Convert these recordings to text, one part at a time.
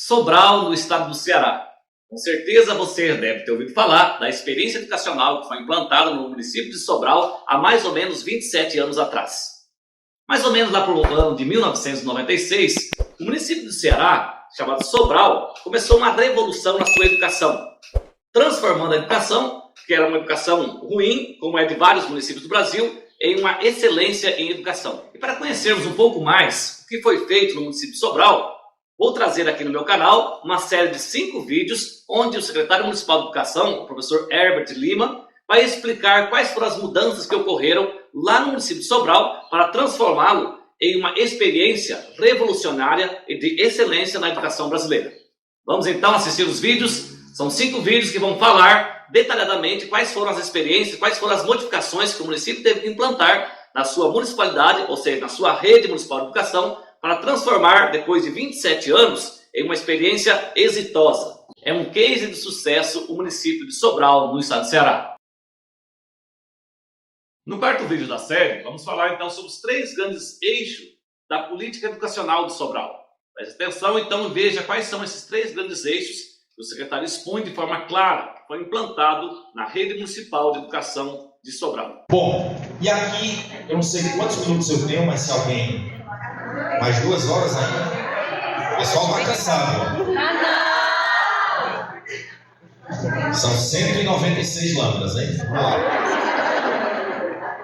Sobral, no estado do Ceará. Com certeza você deve ter ouvido falar da experiência educacional que foi implantada no município de Sobral há mais ou menos 27 anos atrás. Mais ou menos lá para o ano de 1996, o município do Ceará, chamado Sobral, começou uma revolução na sua educação, transformando a educação, que era uma educação ruim, como é de vários municípios do Brasil, em uma excelência em educação. E para conhecermos um pouco mais o que foi feito no município de Sobral, vou trazer aqui no meu canal uma série de 5 vídeos onde o secretário municipal de educação, o professor Herbert Lima, vai explicar quais foram as mudanças que ocorreram lá no município de Sobral para transformá-lo em uma experiência revolucionária e de excelência na educação brasileira. Vamos então assistir os vídeos. São 5 vídeos que vão falar detalhadamente quais foram as experiências, quais foram as modificações que o município teve que implantar na sua municipalidade, ou seja, na sua rede municipal de educação, para transformar, depois de 27 anos, em uma experiência exitosa. É um case de sucesso o município de Sobral, no estado do Ceará. No quarto vídeo da série, vamos falar então sobre os 3 grandes eixos da política educacional de Sobral. Preste atenção então e veja quais são esses 3 grandes eixos que o secretário expõe de forma clara, que foi implantado na rede municipal de educação de Sobral. Bom, e aqui, eu não sei quantos minutos eu tenho, mas se alguém... mais 2 horas ainda. O pessoal vai cansado. São 196 lâmpadas, hein? Vamos lá.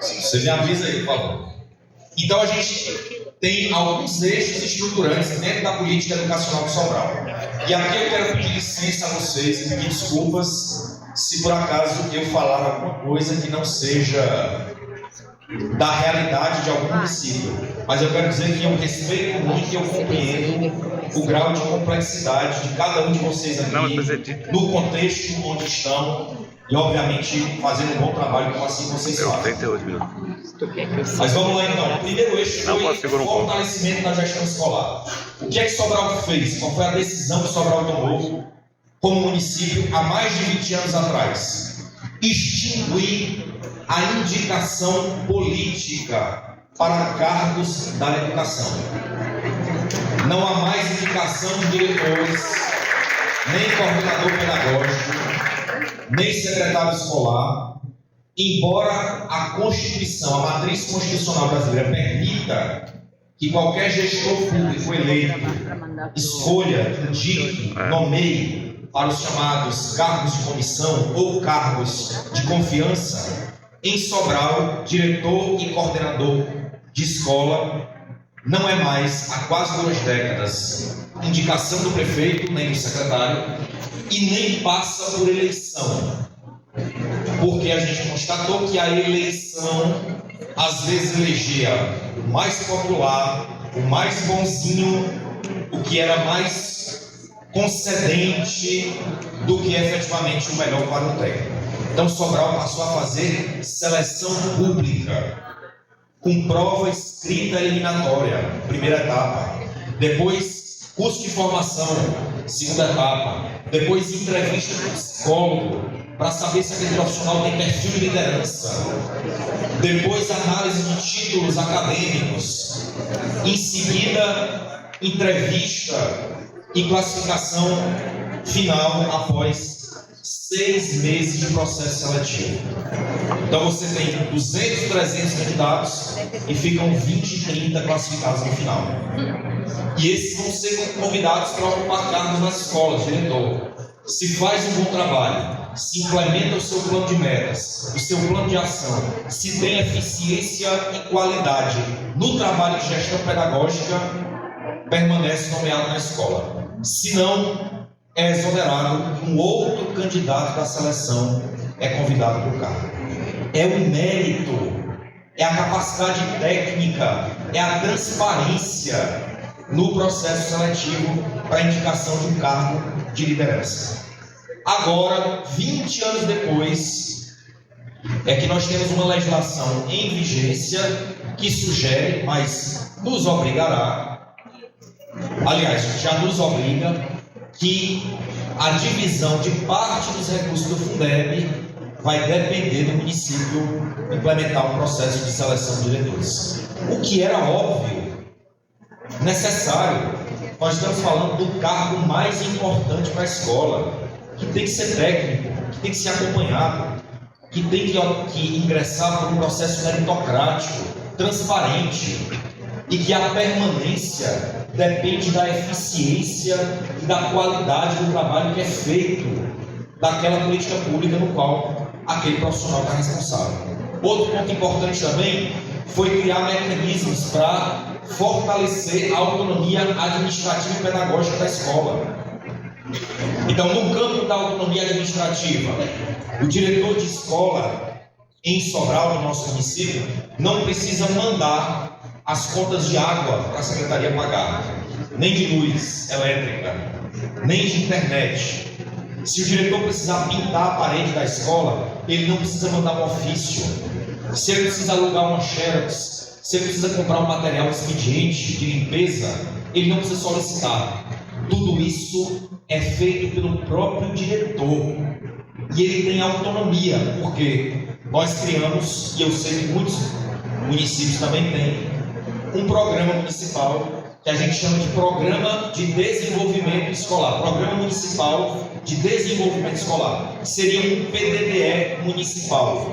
Você me avisa aí, por favor. Então a gente tem alguns eixos estruturantes dentro da política educacional de Sobral. E aqui eu quero pedir licença a vocês e pedir desculpas se por acaso eu falar alguma coisa que não seja da realidade de algum município, mas eu quero dizer que eu respeito muito e eu compreendo o grau de complexidade de cada um de vocês aqui, no contexto onde estão e, obviamente, fazendo um bom trabalho como assim vocês fazem. Mas vamos lá então. O primeiro eixo foi o fortalecimento da gestão escolar. O que é que Sobral fez? Qual foi a decisão que Sobral tomou como município há mais de 20 anos atrás? Extinguir a indicação política para cargos da educação. Não há mais indicação de diretores, nem coordenador pedagógico, nem secretário escolar, embora a Constituição, a matriz constitucional brasileira permita que qualquer gestor público eleito escolha, indique, nomeie para os chamados cargos de comissão ou cargos de confiança. Em Sobral, diretor e coordenador de escola não é mais, há quase 2 décadas, indicação do prefeito, nem do secretário, e nem passa por eleição. Porque a gente constatou que a eleição, às vezes, elegia o mais popular, o mais bonzinho, o que era mais concedente do que efetivamente o melhor para o técnico. Então Sobral passou a fazer seleção pública, com prova escrita eliminatória, primeira etapa. Depois, curso de formação, segunda etapa. Depois, entrevista com psicólogo, para saber se aquele profissional tem perfil de liderança. Depois, análise de títulos acadêmicos. Em seguida, entrevista e classificação final após 6 meses de processo seletivo. Então você tem 200, 300 candidatos e ficam 20, 30 classificados no final. E esses vão ser convidados para ocupar cargos nas escolas, diretor. Se faz um bom trabalho, se implementa o seu plano de metas, o seu plano de ação, se tem eficiência e qualidade no trabalho de gestão pedagógica, permanece nomeado na escola. Se não, é exonerado, um outro candidato da seleção é convidado para o cargo. É o mérito, é a capacidade técnica, é a transparência no processo seletivo para a indicação de um cargo de liderança. Agora, 20 anos depois, é que nós temos uma legislação em vigência que sugere, mas nos obrigará, aliás, já nos obriga, que a divisão de parte dos recursos do Fundeb vai depender do município implementar um processo de seleção de diretores. O que era óbvio, necessário, nós estamos falando do cargo mais importante para a escola, que tem que ser técnico, que tem que ser acompanhado, que tem que ingressar por um processo meritocrático, transparente, e que a permanência depende da eficiência e da qualidade do trabalho que é feito daquela política pública no qual aquele profissional está responsável. Outro ponto importante também foi criar mecanismos para fortalecer a autonomia administrativa e pedagógica da escola. Então, no campo da autonomia administrativa, o diretor de escola em Sobral, no nosso município, não precisa mandar as contas de água para a secretaria pagar, nem de luz elétrica, nem de internet. Se o diretor precisar pintar a parede da escola, ele não precisa mandar um ofício. Se ele precisa alugar uma xerox, se ele precisa comprar um material expediente de limpeza, ele não precisa solicitar. Tudo isso é feito pelo próprio diretor. E ele tem autonomia, porque nós criamos, e eu sei que muitos municípios também têm, um programa municipal que a gente chama de Programa de Desenvolvimento Escolar. Programa Municipal de Desenvolvimento Escolar. Seria um PDDE municipal,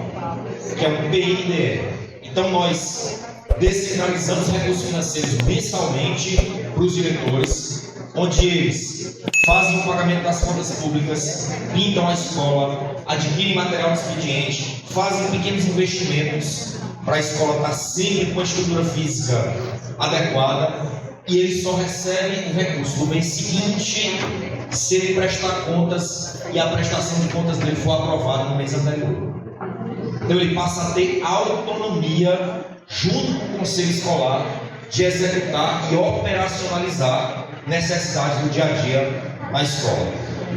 que é um PNDE. Então nós descentralizamos recursos financeiros mensalmente para os diretores, onde eles fazem o pagamento das contas públicas, pintam a escola, adquirem material expediente, fazem pequenos investimentos para a escola estar sempre com a estrutura física adequada, e ele só recebe o recurso no mês seguinte se ele prestar contas e a prestação de contas dele for aprovada no mês anterior. Então ele passa a ter autonomia junto com o conselho escolar de executar e operacionalizar necessidades do dia a dia na escola.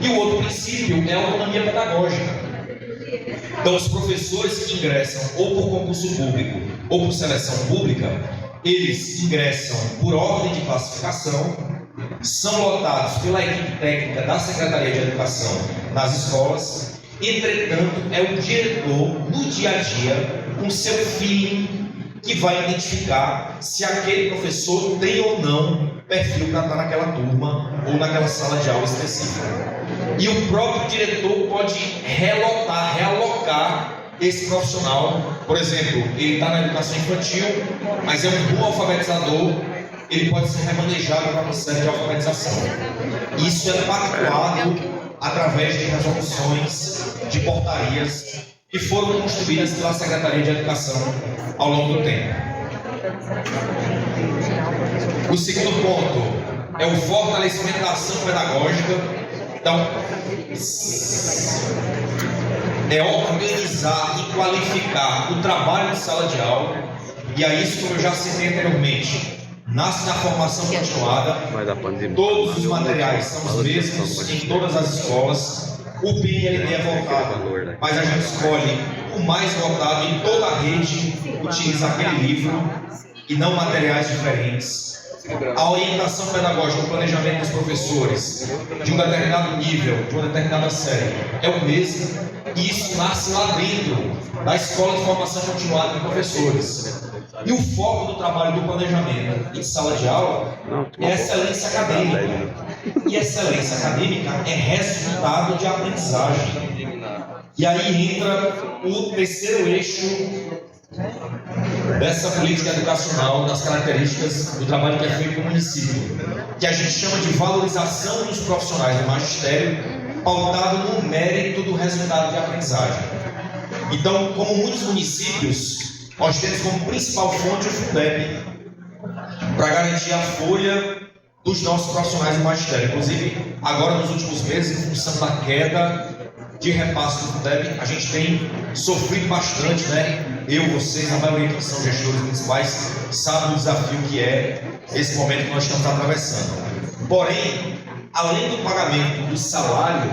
E o outro princípio é a autonomia pedagógica. Então os professores que ingressam ou por concurso público ou por seleção pública, eles ingressam por ordem de classificação, são lotados pela equipe técnica da Secretaria de Educação nas escolas. Entretanto, é o diretor, no dia a dia, com seu feeling, que vai identificar se aquele professor tem ou não perfil para estar naquela turma ou naquela sala de aula específica. E o próprio diretor pode realocar esse profissional. Por exemplo, ele está na educação infantil, mas é um bom alfabetizador, ele pode ser remanejado para uma série de alfabetização. Isso é pactuado através de resoluções, de portarias que foram construídas pela Secretaria de Educação ao longo do tempo. O segundo ponto é o fortalecimento da ação pedagógica. Então, é organizar e qualificar o trabalho de sala de aula, e a isso, como eu já citei anteriormente, nasce na formação continuada. Todos os materiais são os mesmos em todas as escolas. O PNLD é voltado, mas a gente escolhe o mais voltado, e toda a rede utiliza aquele livro e não materiais diferentes. A orientação pedagógica, o planejamento dos professores de um determinado nível, de uma determinada série, é o mesmo, e isso nasce lá dentro da Escola de Formação Continuada de Professores. E o foco do trabalho do planejamento e de sala de aula é excelência acadêmica. E excelência acadêmica é resultado de aprendizagem. E aí entra o terceiro eixo dessa política educacional, das características do trabalho que é feito no município, que a gente chama de valorização dos profissionais do magistério, pautado no mérito do resultado de aprendizagem. Então, como muitos municípios, nós temos como principal fonte o Fundeb, para garantir a folha dos nossos profissionais do magistério. Inclusive, agora nos últimos meses, em função da queda de repasse do Fundeb, a gente tem sofrido bastante, né? Eu, vocês, a maioria que são gestores municipais, sabem o desafio que é esse momento que nós estamos atravessando. Porém, além do pagamento do salário,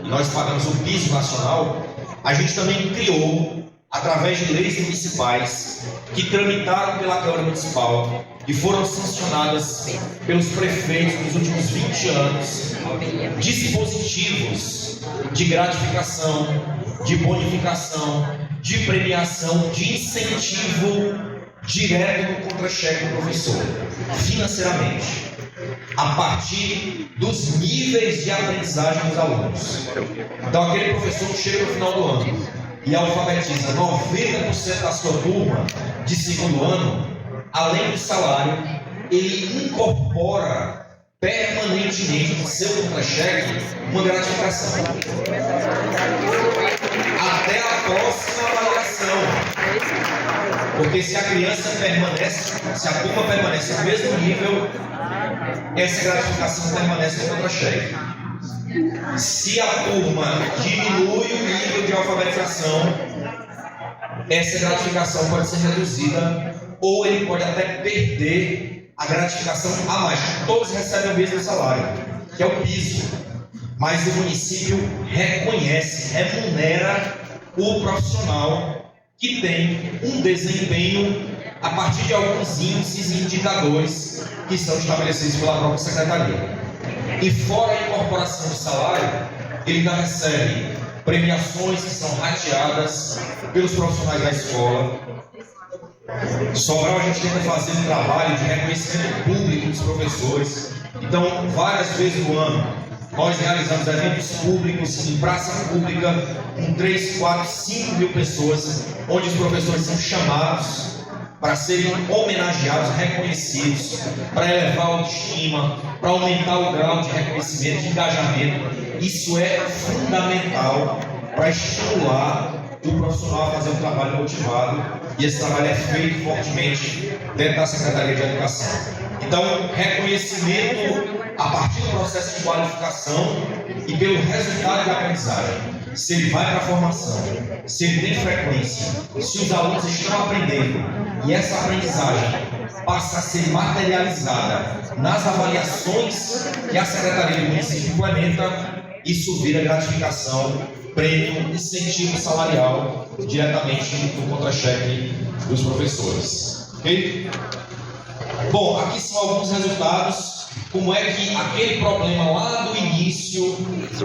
e nós pagamos o piso nacional, a gente também criou, através de leis municipais que tramitaram pela Câmara Municipal e foram sancionadas pelos prefeitos nos últimos 20 anos, dispositivos de gratificação, de bonificação, de premiação, de incentivo direto no contra-cheque do professor, financeiramente. a partir dos níveis de aprendizagem dos alunos. Então, aquele professor que chega no final do ano e alfabetiza 90% da sua turma de segundo ano, além do salário, ele incorpora permanentemente no seu contra-cheque uma gratificação. Até a próxima avaliação. Porque se a criança permanece, se a turma permanece no mesmo nível, essa gratificação permanece no contra-cheque. Se a turma diminui o nível de alfabetização, essa gratificação pode ser reduzida ou ele pode até perder a gratificação a mais. Todos recebem o mesmo salário, que é o piso, mas o município reconhece, remunera o profissional que tem um desempenho a partir de alguns índices e indicadores que são estabelecidos pela própria secretaria. E fora a incorporação de salário, ele ainda recebe premiações que são rateadas pelos profissionais da escola. Sobral, a gente tenta fazer um trabalho de reconhecimento público dos professores. Então, várias vezes no ano, nós realizamos eventos públicos em praça pública com 3, 4, 5 mil pessoas, onde os professores são chamados para serem homenageados, reconhecidos, para elevar a autoestima, para aumentar o grau de reconhecimento, de engajamento. Isso é fundamental para estimular o profissional a fazer um trabalho motivado, e esse trabalho é feito fortemente dentro da Secretaria de Educação. Então, reconhecimento a partir do processo de qualificação e pelo resultado de aprendizagem. Se ele vai para a formação, se ele tem frequência, se os alunos estão aprendendo e essa aprendizagem passa a ser materializada nas avaliações que a Secretaria do Município implementa, isso vira gratificação, prêmio, incentivo salarial diretamente no contra-cheque dos professores. Ok? Bom, aqui são alguns resultados. Como é que aquele problema lá do início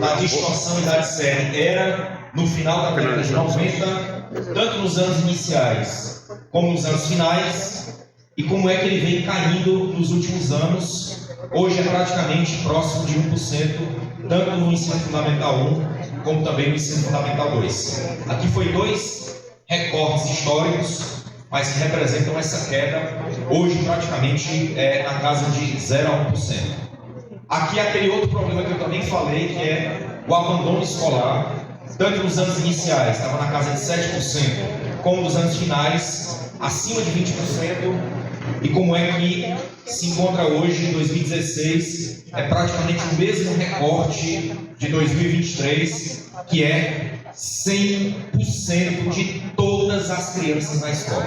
da distorção e da série era no final da década de 90, tanto nos anos iniciais como nos anos finais, e como é que ele vem caindo nos últimos anos. Hoje é praticamente próximo de 1%, tanto no ensino fundamental 1 como também no ensino fundamental 2. Aqui foi 2 recortes históricos, mas que representam essa queda, hoje praticamente na casa de 0 a 1%. Aqui aquele outro problema que eu também falei, que é o abandono escolar, tanto nos anos iniciais, estava na casa de 7%, como nos anos finais, acima de 20%, e como é que se encontra hoje, em 2016, é praticamente o mesmo recorte de 2023, que é 100% de todas as crianças na escola.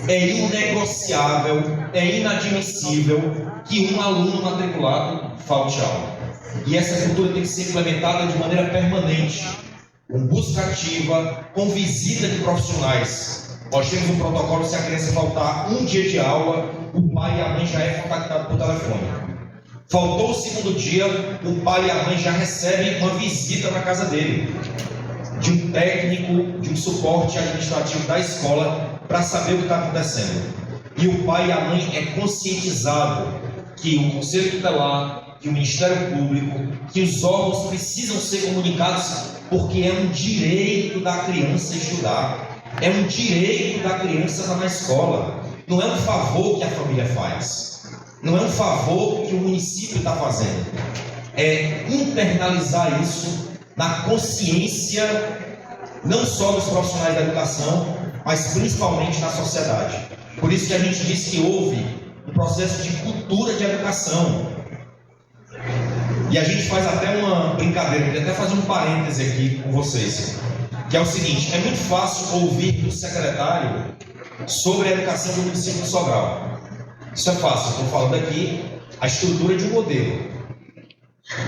É inegociável, é inadmissível que um aluno matriculado falte aula. E essa cultura tem que ser implementada de maneira permanente, com busca ativa, com visita de profissionais. Nós temos um protocolo: se a criança faltar um dia de aula, o pai e a mãe já é contactado por telefone. Faltou o segundo dia, o pai e a mãe já recebem uma visita na casa dele, de um técnico, de um suporte administrativo da escola, para saber o que está acontecendo. E o pai e a mãe é conscientizado que o Conselho Tutelar, que o Ministério Público, que os órgãos precisam ser comunicados, porque é um direito da criança estudar. É um direito da criança estar na escola. Não é um favor que a família faz. Não é um favor que o município está fazendo. É internalizar isso na consciência, não só dos profissionais da educação, mas principalmente na sociedade. Por isso que a gente diz que houve um processo de cultura de educação. E a gente faz até uma brincadeira, eu queria até fazer um parêntese aqui com vocês, que é o seguinte: é muito fácil ouvir do secretário sobre a educação do município de Sobral. Isso é fácil, estou falando aqui a estrutura de um modelo.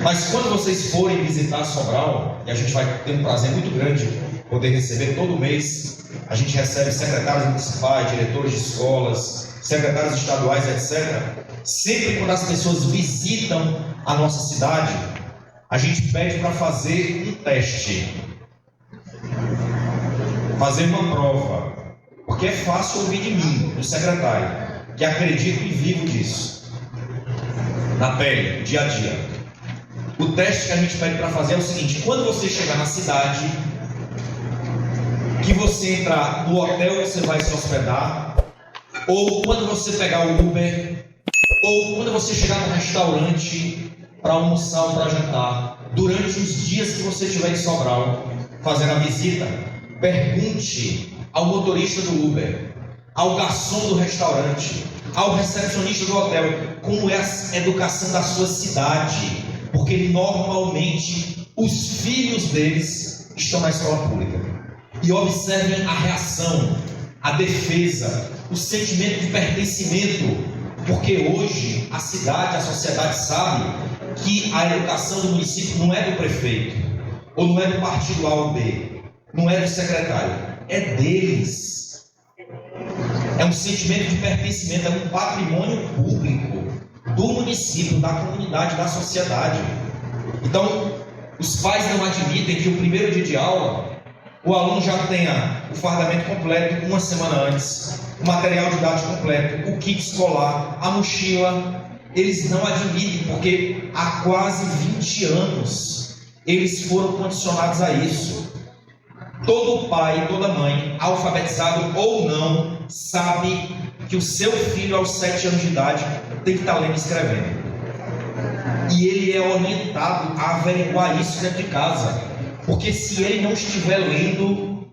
Mas quando vocês forem visitar Sobral, e a gente vai ter um prazer muito grande poder receber todo mês, a gente recebe secretários municipais, diretores de escolas, secretários estaduais, etc. Sempre quando as pessoas visitam a nossa cidade, a gente pede para fazer um teste, fazer uma prova, porque é fácil ouvir de mim, do secretário, que acredito e vivo disso. na pele, dia a dia. O teste que a gente pede para fazer é o seguinte: quando você chegar na cidade, que você entrar no hotel que você vai se hospedar, ou quando você pegar o Uber, ou quando você chegar no restaurante para almoçar ou para jantar, durante os dias que você estiver em Sobral fazendo a visita, pergunte ao motorista do Uber, ao garçom do restaurante, ao recepcionista do hotel, como é a educação da sua cidade, porque normalmente os filhos deles estão na escola pública. E observem a reação, a defesa, o sentimento de pertencimento, porque hoje a cidade, a sociedade sabe que a educação do município não é do prefeito, ou não é do partido A ou B, não é do secretário, é deles. É um sentimento de pertencimento, é um patrimônio público do município, da comunidade, da sociedade. Então, os pais não admitem que o primeiro dia de aula o aluno já tenha o fardamento completo uma semana antes, o material didático completo, o kit escolar, a mochila. Eles não admitem, porque há quase 20 anos eles foram condicionados a isso. Todo pai, toda mãe, alfabetizado ou não, sabe que o seu filho aos 7 anos de idade tem que estar lendo e escrevendo. E ele é orientado a averiguar isso dentro de casa. Porque se ele não estiver lendo,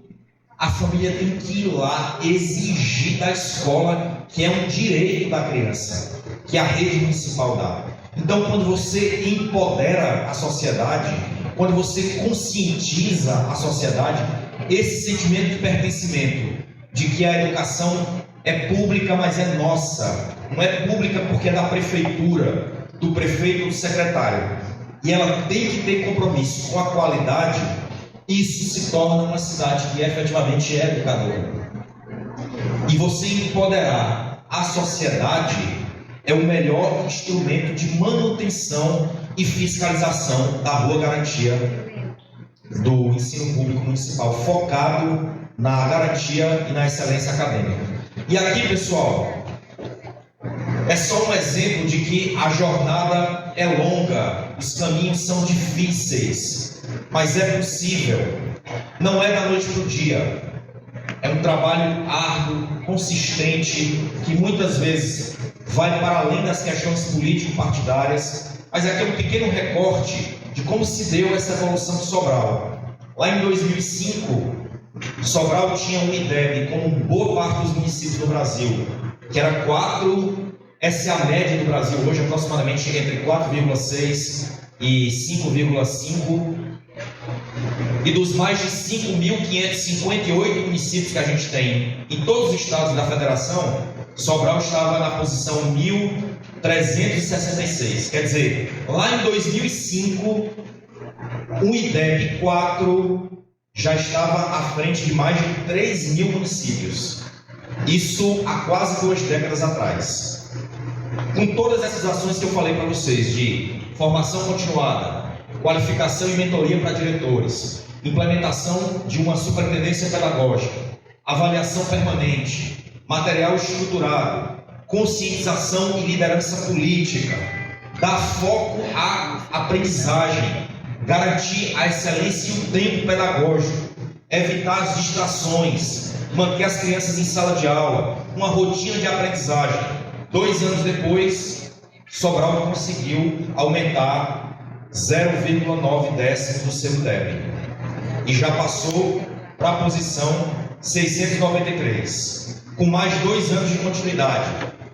a família tem que ir lá exigir da escola, que é um direito da criança, que a rede municipal dá. Então, quando você empodera a sociedade, quando você conscientiza a sociedade, esse sentimento de pertencimento, de que a educação é pública, mas é nossa, não é pública porque é da prefeitura, do prefeito ou do secretário, e ela tem que ter compromisso com a qualidade, isso se torna uma cidade que efetivamente é educadora. E você empoderar a sociedade é o melhor instrumento de manutenção e fiscalização da boa garantia do ensino público municipal, focado na garantia e na excelência acadêmica. E aqui, pessoal, é só um exemplo de que a jornada é longa, os caminhos são difíceis, mas é possível. Não é da noite para o dia. É um trabalho árduo, consistente, que muitas vezes vai para além das questões político-partidárias, mas aqui é um pequeno recorte de como se deu essa evolução de Sobral. Lá em 2005, Sobral tinha um IDEB, como boa parte dos municípios do Brasil, que era 4. Essa é a média do Brasil hoje, aproximadamente entre 4,6 e 5,5. E dos mais de 5.558 municípios que a gente tem em todos os estados da federação, Sobral estava na posição 1.366. Quer dizer, lá em 2005, o IDEB 4 já estava à frente de mais de 3.000 municípios. Isso há quase 2 décadas atrás. Com todas essas ações que eu falei para vocês, de formação continuada, qualificação e mentoria para diretores, implementação de uma superintendência pedagógica, avaliação permanente, material estruturado, conscientização e liderança política, dar foco à aprendizagem, garantir a excelência e o tempo pedagógico, evitar as distrações, manter as crianças em sala de aula, uma rotina de aprendizagem. 2 anos depois, Sobral conseguiu aumentar 0,9 décimos do seu IDEB e já passou para a posição 693, com mais 2 anos de continuidade,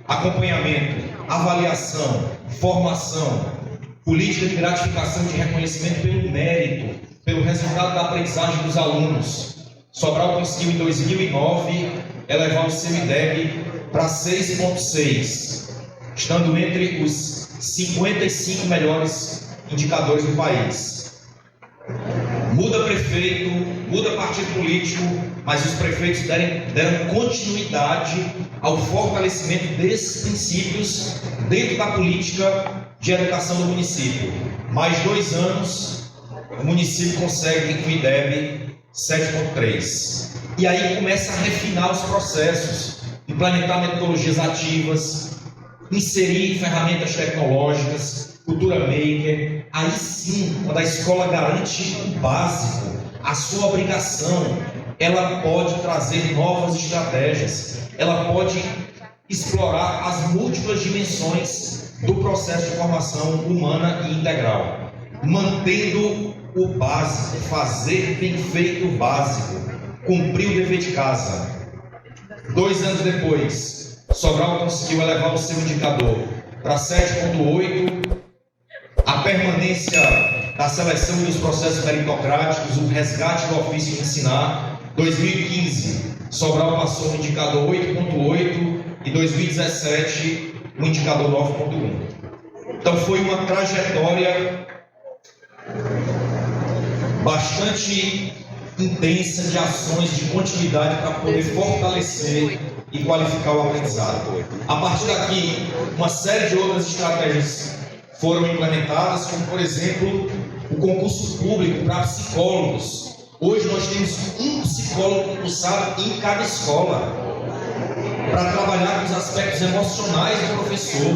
acompanhamento, avaliação, formação, política de gratificação de reconhecimento pelo mérito, pelo resultado da aprendizagem dos alunos. Sobral conseguiu em 2009 elevar o seu IDEB para 6,6, estando entre os 55 melhores indicadores do país. Muda prefeito, muda partido político, mas os prefeitos deram continuidade ao fortalecimento desses princípios dentro da política de educação do município. Mais 2 anos, o município consegue com o IDEB 7,3. E aí começa a refinar os processos, implementar metodologias ativas, inserir ferramentas tecnológicas, cultura maker. Aí sim, quando a escola garante o básico, a sua obrigação, ela pode trazer novas estratégias, ela pode explorar as múltiplas dimensões do processo de formação humana e integral, mantendo o básico, fazer bem feito o básico, cumprir o dever de casa. 2 anos depois, Sobral conseguiu elevar o seu indicador para 7,8, a permanência da seleção dos processos meritocráticos, o resgate do ofício de ensinar. 2015, Sobral passou o indicador 8,8 e 2017 o indicador 9,1. Então foi uma trajetória bastante intensa de ações de continuidade para poder fortalecer e qualificar o aprendizado. A partir daqui, uma série de outras estratégias foram implementadas, como por exemplo o concurso público para psicólogos. Hoje nós temos um psicólogo concursado em cada escola para trabalhar com os aspectos emocionais do professor,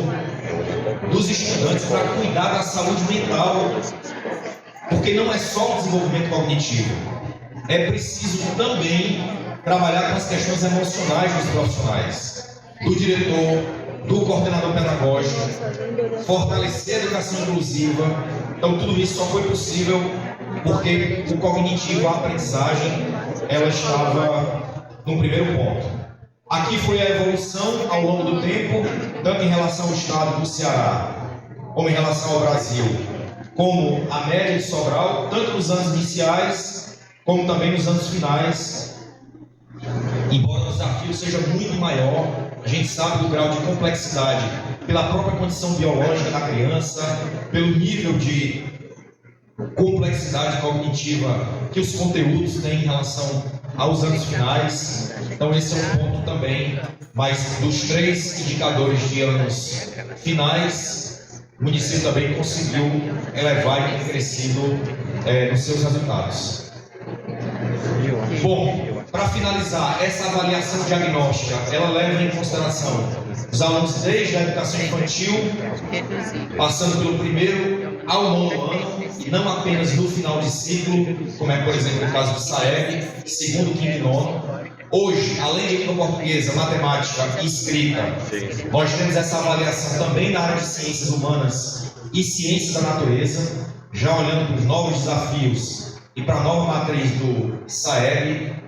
dos estudantes, para cuidar da saúde mental, porque não é só o desenvolvimento cognitivo, é preciso também trabalhar com as questões emocionais dos profissionais, do diretor, do coordenador pedagógico, fortalecer a educação inclusiva. Então tudo isso só foi possível porque o cognitivo, a aprendizagem, ela estava no primeiro ponto. Aqui foi a evolução ao longo do tempo, tanto em relação ao estado do Ceará, como em relação ao Brasil, como a média de Sobral, tanto nos anos iniciais, como também nos anos finais. Embora o desafio seja muito maior, a gente sabe do grau de complexidade, pela própria condição biológica da criança, pelo nível de complexidade cognitiva que os conteúdos têm em relação aos anos finais. Então esse é um ponto também, mas dos 3 indicadores de anos finais, o município também conseguiu elevar e ter crescido nos seus resultados. Bom, para finalizar, essa avaliação diagnóstica, ela leva em consideração os alunos desde a educação infantil, passando pelo primeiro ao 9º ano, e não apenas no final de ciclo, como é, por exemplo, o caso do SAEB, segundo, quinto e nono. Hoje, além de língua portuguesa, matemática e escrita, nós temos essa avaliação também na área de ciências humanas e ciências da natureza, já olhando para os novos desafios e para a nova matriz do SAEB.